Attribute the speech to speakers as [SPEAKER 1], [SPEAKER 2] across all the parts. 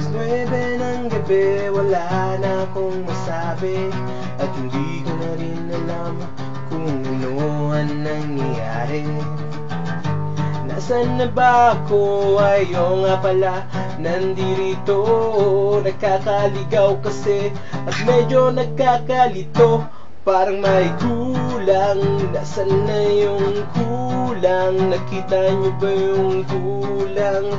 [SPEAKER 1] 9 ng gabi, wala na akong masabi, at hindi ko na rin alam kung ano ang nangyayari. Nasaan na ba ako? Ayaw nga pala, nandirito. Nakakaligaw kasi at medyo nagkakalito. Parang may kulang. Nasaan na yung kulang? Nakita niyo ba yung kulang?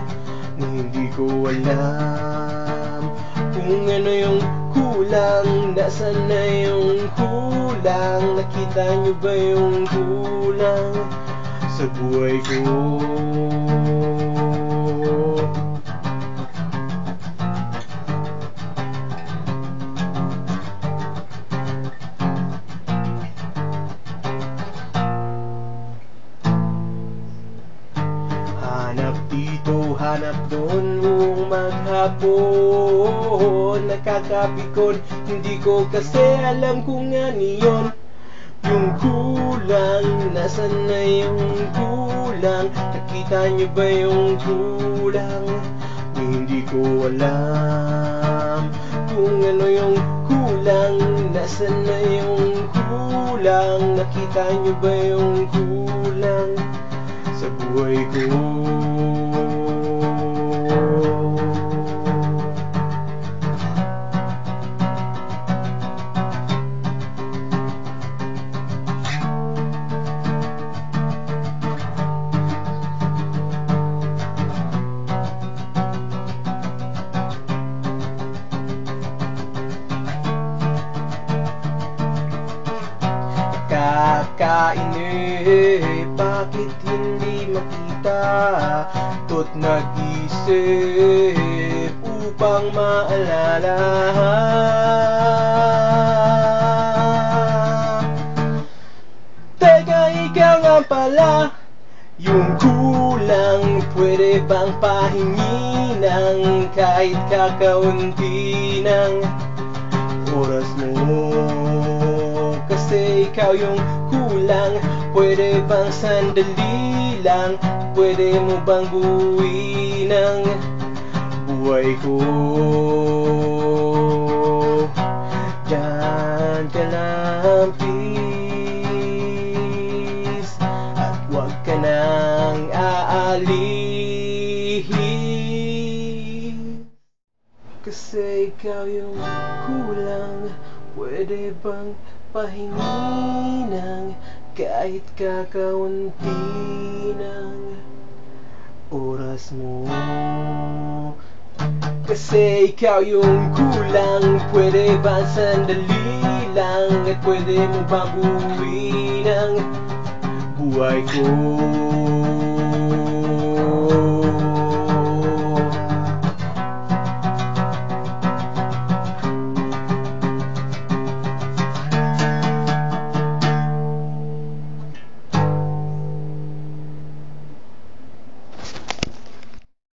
[SPEAKER 1] Hindi ko alam kung ano yung kulang. Nasaan na yung kulang? Nakita niyo ba yung kulang sa buhay ko? Hanap dito, hanap doon, buong maghapon. Nakakapikon, hindi ko kasi alam kung ano yun. Yung kulang, nasaan na yung kulang? Nakita niyo ba yung kulang? Hindi ko alam kung ano yung kulang. Nasaan na yung kulang? Nakita niyo ba yung kulang sa buhay ko? Kakainip, bakit hindi makita? To't nag-isip upang maalala. Teka, ikaw nga pala yung kulang. Pwede bang pahingi ng kahit kakaunti ng oras mo? Kasi ikaw yung kulang. Pwede bang sandali lang? Pwede mo bang buuin ang buhay ko? Diyan ka lang please, at huwag ka nang aalis. Kasi ikaw yung kulang. Pwede bang pahingi ng kahit kakaunti ng oras mo? Kasi ikaw yung kulang. Pwede ba sandali lang? At pwede mo bang buuin ang buhay ko?